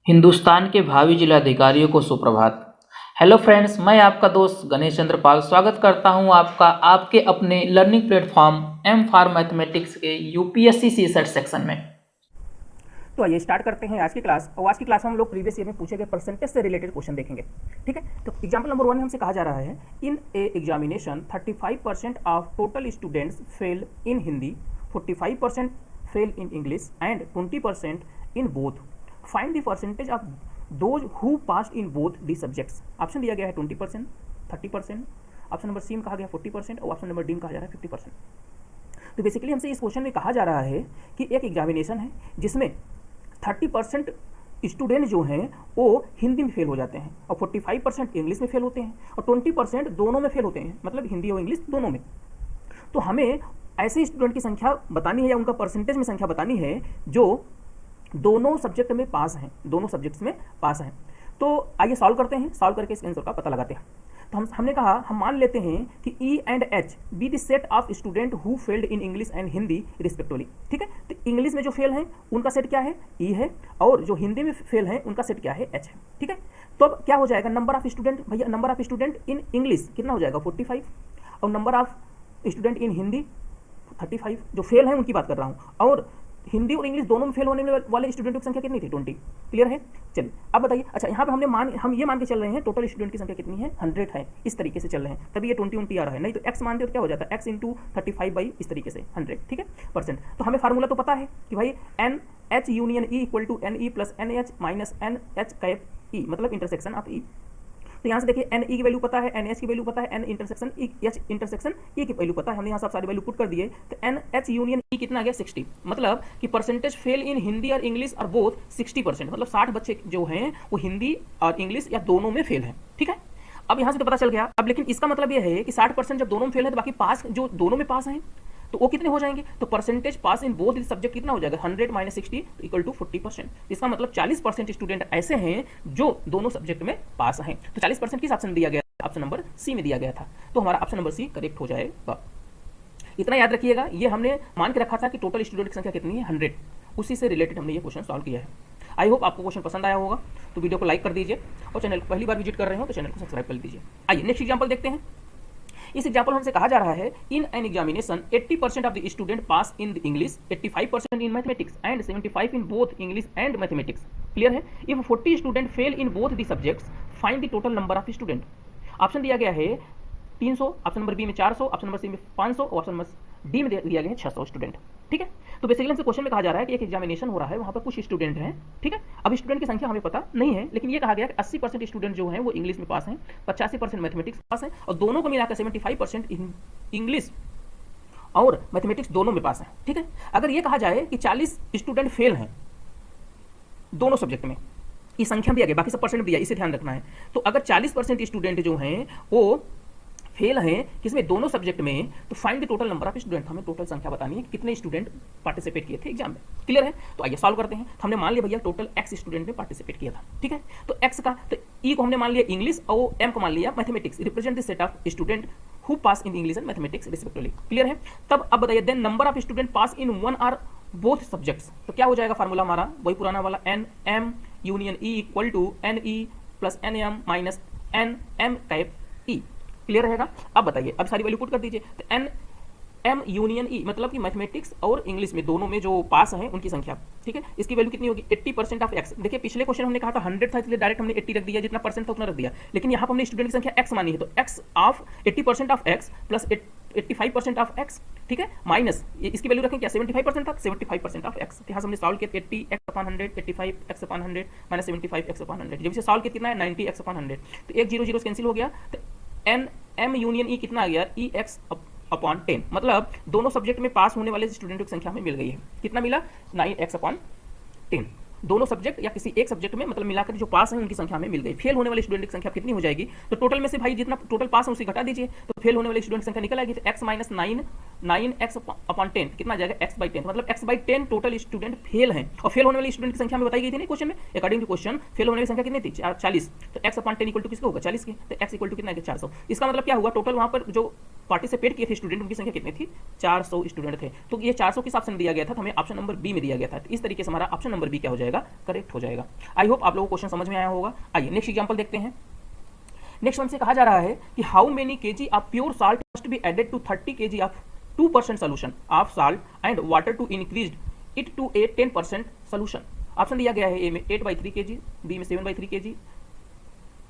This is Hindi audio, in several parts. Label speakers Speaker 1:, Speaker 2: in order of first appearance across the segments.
Speaker 1: हिंदुस्तान के भावी जिलाधिकारियों को सुप्रभात। हेलो फ्रेंड्स, मैं आपका दोस्त गणेश चंद्र पाल स्वागत करता हूं आपका आपके अपने learning platform M for mathematics के यूपीएससी सीसेट सेक्शन में।
Speaker 2: तो आइए स्टार्ट करते हैं आज की क्लास। और आज की क्लास में हम लोग प्रीवियस ईयर में पूछे गए परसेंटेज से रिलेटेड क्वेश्चन देखेंगे। ठीक है, तो एग्जांपल नंबर 1 में हमसे कहा जा रहा है, in a examination 35% of total students fail in Hindi, 45% fail in English and 20% in both. Find the percentage of those who passed in both the subjects. Option दिया गया है 20%, 30%, ऑप्शन नंबर सी में कहा गया 40% और ऑप्शन नंबर डी में कहा जा रहा है 50%। तो बेसिकली हमसे इस क्वेश्चन में कहा जा रहा है कि एक एग्जामिनेशन है जिसमें 30% स्टूडेंट जो हैं वो हिंदी में फेल हो जाते हैं और 45% इंग्लिश में फेल होते हैं और 20% दोनों में फेल होते हैं, मतलब हिंदी और इंग्लिश दोनों में। तो हमें ऐसे स्टूडेंट की संख्या बतानी है या उनका परसेंटेज में संख्या बतानी है जो दोनों सब्जेक्ट में पास हैं, दोनों सब्जेक्ट्स में पास हैं। तो आइए सॉल्व करते हैं, सॉल्व करके इस आंसर का पता लगाते हैं। तो हमने कहा, हम मान लेते हैं कि E and H be the set of student who failed in English and Hindi respectively. ठीक है, तो इंग्लिश में जो फेल हैं उनका सेट क्या है, ई है, और जो हिंदी में फेल हैं उनका सेट क्या है, एच है। ठीक है, तो अब क्या हो जाएगा, नंबर ऑफ स्टूडेंट, भैया number of student in English कितना हो जाएगा 45 और number of student in Hindi 35, जो फेल हैं उनकी बात कर रहा हूँ, और हिंदी और इंग्लिश दोनों में फेल होने वाले स्टूडेंटों की संख्या कितनी थी, 20। क्लियर है, चलिए अब बताइए। अच्छा, यहाँ पे हम ये मान के चल रहे हैं टोटल स्टूडेंट की संख्या कितनी है, 100 है, इस तरीके से चल रहे हैं, तभी ये 20 आ रहा है। नहीं तो एक्स मानते हो तो क्या हो जाता है, एक्स इंटू 35 इस तरीके से 100। ठीक है, परसेंट। तो हमें फार्मूला तो पता है कि भाई n H union E equal to N E plus n H minus n H cap E, मतलब इंटरसेक्शन ऑफ ई। तो यहाँ से देखिए एन ई की वैल्यू पता है, एन एच की वैल्यू पता है, N intersection H intersection E की वैल्यू पता है। हमने यहाँ सब सारी वैल्यू पुट कर दिए। तो एन एच यूनियन ई कितना आ गया 60, मतलब कि परसेंटेज फेल इन हिंदी और इंग्लिश और बोथ 60%, मतलब 60 बच्चे जो हैं वो हिंदी और इंग्लिश या दोनों में फेल हैं। ठीक है, अब यहाँ से तो पता चल गया। अब लेकिन इसका मतलब यह है कि 60% जब दोनों में फेल है तो बाकी पास जो दोनों में पास हैं तो वो कितने हो जाएंगे, तो percentage pass in both subject कितना हो जाएगा, 100 माइनस 60 इक्वल टू 40%। इसका मतलब 40% स्टूडेंट ऐसे हैं जो दोनों सब्जेक्ट में पास हैं। तो 40% किस ऑप्शन दिया गया, ऑप्शन नंबर सी में दिया गया था, तो हमारा ऑप्शन नंबर सी करेक्ट हो जाएगा। इतना याद रखिएगा, ये हमने मान के रखा था कि टोटल स्टूडेंट की संख्या कितनी है, 100, उसी से रिलेटेड हमने ये क्वेश्चन सॉल्व किया है। आई होप आपको क्वेश्चन पसंद आया होगा, तो वीडियो को लाइक कर दीजिए और चैनल को पहली बार विजिट कर रहे हो तो चैनल को सब्सक्राइब कर दीजिए। आइए नेक्स्ट एग्जाम्पल देखते हैं। इस एग्जाम्पल हमसे कहा जा रहा है, in an examination 80% of the student pass in English, 85% in mathematics and 75 in both English and mathematics. Clear है, if 40 student fail in both the subjects find the total number of student. Option दिया गया है 300, ऑप्शन नंबर बी में 400, ऑप्शन नंबर सी में 500 और ऑप्शन नंबर डी में दिया गया है 600 स्टूडेंट। ठीक है, तो बेसिकली हमसे क्वेश्चन में कहा जा रहा है कि एक एग्जामिनेशन हो रहा है, वहां पर कुछ स्टूडेंट हैं। ठीक है, अब स्टूडेंट की संख्या हमें पता नहीं है, लेकिन ये कहा गया कि 80% स्टूडेंट जो हैं वो इंग्लिश में पास हैं, 85% मैथमेटिक्स पास हैं और दोनों को मिलाकर 75% इंग्लिश और मैथमेटिक्स दोनों में पास हैं। ठीक है, अगर ये कहा जाए कि 40 स्टूडेंट फेल हैं दोनों सब्जेक्ट में, ये संख्या दिया गया, बाकी सब परसेंट दिया, इसे ध्यान रखना है। तो अगर 40% स्टूडेंट जो हैं वो फेल हैं किसमें, दोनों सब्जेक्ट में, तो find the total number of student. हमें टोटल संख्या बतानी है कि कितने स्टूडेंट पार्टिसिपेट किए थे एग्जाम में। क्लियर है, तो आइए सॉल्व करते हैं। हमने मान लिया भैया टोटल एक्स स्टूडेंट ने पार्टिसिपेट किया था। ठीक है, तो एक्स का, तो ई को हमने मान लिया इंग्लिश और एम को मान लिया mathematics, represent the set of student who pass in English and mathematics respectively. Clear है, तब अब बताइए then number of student pass in one or both subjects. तो क्या हो जाएगा फार्मूला हमारा, वही पुराना वाला, N M union E equal to N E plus N M minus N M cap E. Clear रहेगा, अब बताइए, अब सारी वैल्यू पुट कर दीजिए। तो एन एम यूनियन ई मतलब कि मैथमेटिक्स और इंग्लिश में दोनों में जो पास हैं उनकी संख्या। ठीक है, इसकी वैल्यू कितनी होगी, 80% ऑफ एक्स। देखिए पिछले क्वेश्चन हमने कहा था 100 था, इसलिए डायरेक्ट हमने 80 रख दिया, जितना परसेंट था उतना रख दिया, लेकिन यहाँ पर हमने स्टूडेंट की संख्या एक्स मानी है, तो x of 80% of x plus 85% of x. ठीक है, माइनस इसकी वैल्यू रखें क्या, 75% तक, 75% ऑफ एक्स। यहाँ से हमने सॉल्व किया 80x/100, 85x/100 माइनस 75x/100, जब इसे सॉल्व किया कितना है 90x/100, तो एक 0 0 कैंसिल हो गया। तो एन एम यूनियन ई कितना आ गया, ई एक्स अपॉन 10, मतलब दोनों सब्जेक्ट में पास होने वाले स्टूडेंटों की संख्या हमें मिल गई है। कितना मिला, 9x/10। दोनों सब्जेक्ट या किसी एक सब्जेक्ट में मतलब मिलाकर जो पास हैं उनकी संख्या हमें मिल गई। फेल होने वाले स्टूडेंट की संख्या कितनी हो जाएगी, तो टोटल में से भाई जितना टोटल पास है उसी घटा दीजिए, तो फेल होने वाले स्टूडेंट की संख्या निकल आएगी। तो x माइनस 9 9x/10 कितना आ जाएगा x/10, मतलब x/10 टोटल स्टूडेंट फेल हैं। और फेल होने वाले स्टूडेंट की संख्या में बताई गई थी ना क्वेश्चन में, अकॉर्डिंग टू क्वेश्चन फेल होने वाली संख्या कितनी थी 40, तो x/10 इक्वल टू किसका होगा 40 की, तो x इक्वल टू कितना है 400। इसका मतलब क्या हुआ, टोटल वहाँ पर जो पार्टिसिपेट किए थे स्टूडेंट उनकी संख्या कितनी थी 400 स्टूडेंट थे। तो ये 400 किस ऑप्शन में दिया गया था, तो हमें ऑप्शन नंबर बी में दिया गया था। तो इस तरीके से हमारा ऑप्शन नंबर बी क्या हो जाएगा, करेक्ट हो जाएगा। आई होप आप लोगों को क्वेश्चन समझ में आया होगा। आइए नेक्स्ट एग्जांपल देखते हैं। नेक्स्ट हमसे कहा जा रहा है कि how many kg of pure salt must be added to 30 kg of 2% solution of salt and water to increase it to a 10% solution। Option दिया गया है ए में 8/3 kg, बी में 7/3 kg,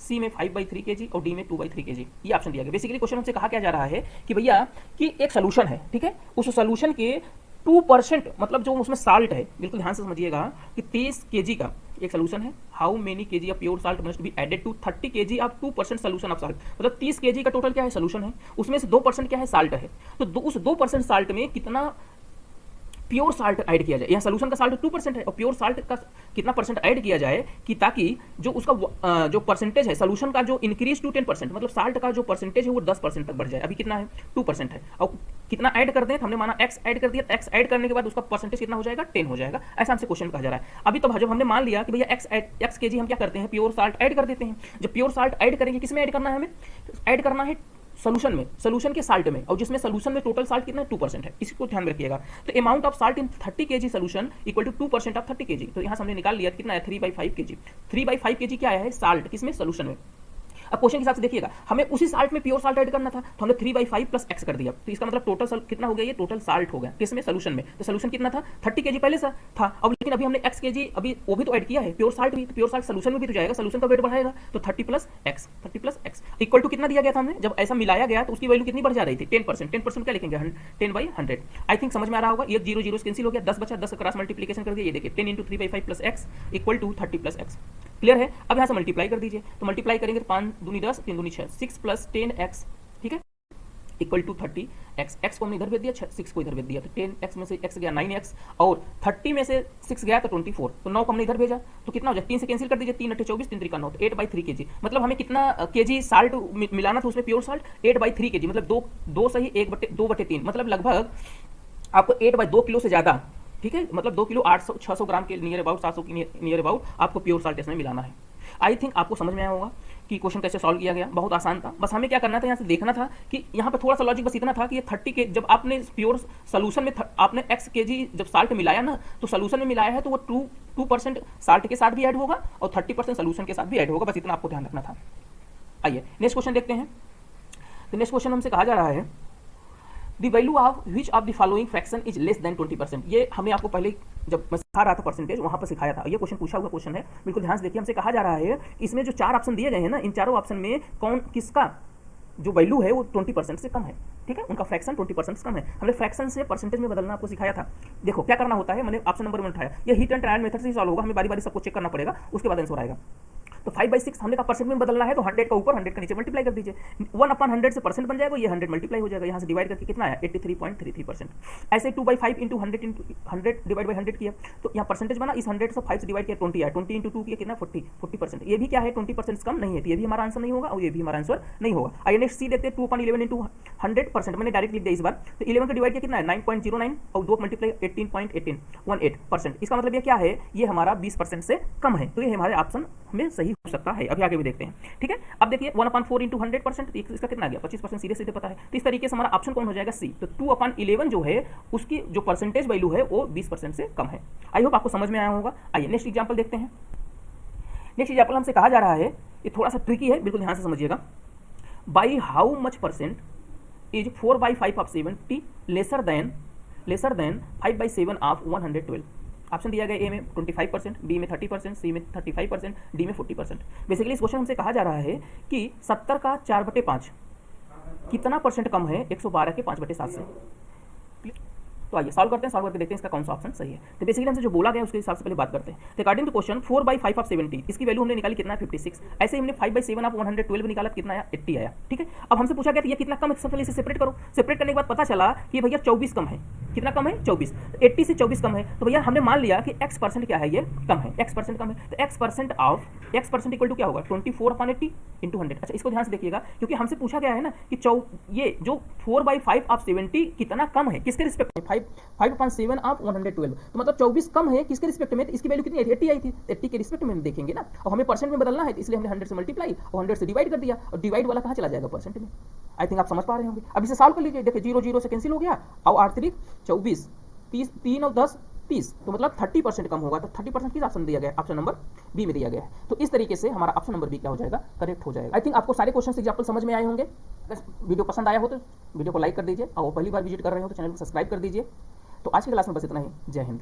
Speaker 2: सी में 5/3 kg और डी में 2/3 kg। ये ऑप्शन दिया गया। बेसिकली क्वेश्चन हमसे कहा क्या जा रहा है कि भैया कि एक सोल्यूशन है, ठीक है, उस सोल्यूशन के 2% मतलब जो उसमें साल्ट है, बिल्कुल ध्यान से समझिएगा कि 30 kg का एक सोल्यूशन है। How many kg of pure salt must be added to 30 kg of 2% solution of salt, मतलब 30 kg का टोटल क्या है सोल्यूशन है, उसमें से 2% क्या है साल्ट है। तो उस 2% साल्ट में कितना प्योर साल्ट ऐड किया जाए, यहाँ सोल्यूशन का साल्ट 2% है और प्योर साल्ट का कितना परसेंट ऐड किया जाए कि ताकि जो उसका जो परसेंटेज है सोल्यूशन का जो इंक्रीज टू 10%, मतलब साल्ट का जो परसेंटेज है वो 10% तक बढ़ जाए। अभी कितना है 2% है और कितना ऐड कर दें, हमने माना x ऐड कर दिया, x ऐड करने के बाद उसका परसेंटेज कितना हो जाएगा 10 हो जाएगा। ऐसा हमसे क्वेश्चन कहा जा रहा है। अभी तो जब हमने मान लिया कि भैया x kg हम क्या करते हैं प्योर साल्ट ऐड कर देते हैं। जब प्योर साल्ट ऐड करेंगे किसमें ऐड करना है, हमें ऐड करना है सोल्यूशन में, सोल्यूशन के साल्ट में, और जिसमें सोल्यूशन में टोटल साल्ट कितना है 2% है, इसको ध्यान रखिएगा। तो amount of salt in 30 kg solution equal to 2% of 30 kg। तो यहाँ से हमने निकाल लिया कितना है 3/5 kg। 3/5 kg क्या है साल्ट, किसमें सोल्यूशन में। अब क्वेश्चन के हिसाब से देखिएगा हमें उसी साल्ट में प्योर साल्ट ऐड करना था, तो हमने 3/5 प्लस x कर दिया। तो इसका मतलब टोटल कितना हो गया, ये टोटल साल्ट हो गया किसमें सोल्यूशन में। तो सोल्यूशन कितना था 30 kg पहले से था, अब लेकिन अभी हमने x kg अभी वो भी तो ऐड किया है प्योर साल्ट भी, तो प्योर साल्ट सोल्यूशन में भी तो जाएगा, सोल्यूशन का वेट बढ़ाएगा। तो 30 प्लस x इक्वल टू कितना दिया गया था हमने, जब ऐसा मिलाया गया तो उसकी वैल्यू कितनी बढ़ जा रही थी 10%। 10% क्या लिखेंगे 10/100। आई थिंक समझ में आ रहा होगा। ये 0 0 कैंसिल हो गया, 10 बचा, 10 क्रॉस मल्टीप्लिकेशन कर दिया, ये देखिए 10 into 3/5 plus x equal to 30 plus x। Clear है। अब यहाँ से मल्टीप्लाई कर दीजिए, तो मल्टीप्लाई करेंगे 5 दूनी 10 3 दूनी 6, 6 प्लस 10x, ठीक है, इक्वल टू 30x। x को हमने इधर भेज दिया, 6 को इधर भेज दिया, तो 10x में से x गया 9x और 30 में से 6 गया तो 24, तो 9 को हमने इधर भेजा तो कितना हो जाए 3 से कैंसिल कर दीजिए, 3 8 24 3 3 9, तो 8/3 kg। मतलब हमें कितना kg साल्ट मिलाना था उसमें प्योर साल्ट 8/3 kg, मतलब 2 सही 1/2/3, मतलब लगभग आपको 8/2 किलो से ज़्यादा, ठीक है, मतलब 2 किलो 800 600 ग्राम के नियर अबाउट 700 के नियर अबाउट आपको प्योर साल्ट इसमें मिलाना है। आई थिंक आपको समझ में आया होगा कि क्वेश्चन कैसे सॉल्व किया गया, बहुत आसान था। बस हमें क्या करना था, यहाँ से देखना था कि यहाँ पर थोड़ा सा लॉजिक बस इतना था कि ये 30 के जब आपने प्योर सोल्यूशन में आपने x kg जब साल्ट मिलाया ना, तो सोल्यूशन में मिलाया है तो वो 2% साल्ट के साथ भी ऐड होगा और 30% सोल्यूशन के साथ भी ऐड होगा, बस इतना आपको ध्यान रखना था। आइए नेक्स्ट क्वेश्चन देखते हैं। तो नेक्स्ट क्वेश्चन हमसे कहा जा रहा है the value of which of the following fraction is less than 20%। ये हमें आपको पहले जब मैं सिखा रहा था परसेंटेज वहां पर सिखाया था। ये क्वेश्चन पूछा हुआ क्वेश्चन है, बिल्कुल ध्यान से देखिए। हमसे कहा जा रहा है इसमें जो 4 ऑप्शन दिए गए हैं ना, इन चारों ऑप्शन में कौन किसका जो वैल्यू है वो 20% से कम है, ठीक है, उनका फ्रैक्शन 20% से कम है। हमने फ्रैक्शन से परसेंटेज में बदलना आपको सिखाया था। देखो क्या करना होता है, मैंने ऑप्शन नंबर 1 उठाया, ये हीट एंड ट्रायल मेथड से सॉल्व होगा, हमें बारी बारी सबको चेक करना पड़ेगा, उसके बाद आंसर आएगा। तो 5/6 हमने का परसेंट में बदलना है, तो 100 का ऊपर 100 का नीचे मल्टीप्लाई कर दीजिए, 1/100 से परसेंट बन जाएगा, ये 100 मल्टीप्लाई हो जाएगा, यहाँ से डिवाइड करके कितना आया 83.33%। ऐसे 2/5 इंटू 100 डिवाइड बाई 100 किया तो यहाँ परसेंटेज बना, इस 100 से 5 से डिवाइड किया 20 आया, 20 इंटू 2 किया कितना 40%। ये भी क्या है 20% से कम नहीं है, तो ये भी हमारा आंसर नहीं होगा और ये भी हमारा आंसर नहीं होगा। आइए नेक्स्ट सी देखते हैं, 2/11 इंटू 100%, मैंने डायरेक्ट लिख दिया इस बार, तो 11 का डिवाइड किया कितना है 9.09 और 2 मल्टीप्लाई 18.18% इसका मतलब ये क्या है, ये हमारा 20% से कम है, तो ये हमारे ऑप्शन में सही हो सकता है। अभी आगे भी देखते हैं, ठीक है। अब देखिए 1/4 इंटू 100%, इसका कितना आ गया 25%, सीधे सीधे पता है। तो इस तरीके से हमारा ऑप्शन कौन हो जाएगा सी। तो 2/11 जो है उसकी जो परसेंटेज वैल्यू है वो 20% से कम है। आई होप आपको समझ में आया होगा। आइए नेक्स्ट एग्जाम्पल देखते हैं। नेक्स्ट एग्जाम्पल हमसे कहा जा रहा है, ये थोड़ा सा ट्रिकी है, बिल्कुल ध्यान से समझिएगा। By how much percent is 4/5 of 70 lesser than 5/7 of 112। Option दिया गया ए में 25%, बी में 30%, सी में 35%, डी में 40%। बेसिकली इस क्वेश्चन हमसे कहा जा रहा है कि 70 का 4/5 कितना परसेंट कम है 112 के 5/7 से। तो आइए सॉल्व करते हैं, सॉल्व करके देखते हैं इसका कौन सा ऑप्शन सही है। तो बेसिकली हमसे जो बोला गया उसके हिसाब से पहले बात करते हैं। तो अकॉर्डिंग टू क्वेश्चन 4/5 ऑफ 70 इसकी वैल्यू हमने निकाली कितना है 56। ऐसे हमने 5/7 ऑफ 112 निकाला कितना आया 80 आया, ठीक है। अब हमसे पूछा गया ये कितना कम है, सबसे पहले इसे सेपरेट करो। सेपरेट करने के बाद पता चला कि भैया 24 कम है। कितना कम है 24, 80 से 24 कम है, तो भैया हमने मान लिया कि x% क्या है, ये कम है, x% कम है। तो x% इक्वल टू क्या होगा 24/80, इंटू 100। अच्छा, इसको ध्यान से देखिएगा, क्योंकि हमसे पूछा गया है ना कि ये जो 4/5 ऑफ 70 कितना कम है, किसके रिस्पेक्ट में, 5/7 ऑफ 112, तो मतलब 24 कम है किसके रिस्पेक्ट में, तो इसकी वैल्यू कितनी है, 80 आई थी, 80 के रिस्पेक्ट में हम देखेंगे ना, और हमें परसेंट में बदलना है, तो इसलिए हमने 100 से मल्टीप्लाई और 100 से डिवाइड कर दिया, और डिवाइड वाला कहाँ चला जाएगा, परसेंट में। आई थिंक आप समझ पा रहे होंगे। अब इसे सॉल्व कर लीजिए, देखिए 0 0 से कैंसिल हो गया, और 8 3 24, 3 और 10 30, तो मतलब 30% कम होगा, तो 30% किस ऑप्शन दिया गया है, ऑप्शन नंबर बी में दिया गया है। तो इस तरीके से हमारा ऑप्शन नंबर बी क्या हो जाएगा, करेक्ट हो जाएगा। आई थिंक आपको सारे क्वेश्चन एग्जाम्पल समझ में आए होंगे। अगर वीडियो पसंद आया हो तो वीडियो को लाइक कर दीजिए, और पहली बार विजिट कर रहे हो तो चैनल को सब्सक्राइब कर दीजिए। तो आज की क्लास में बस इतना ही। जय हिंद।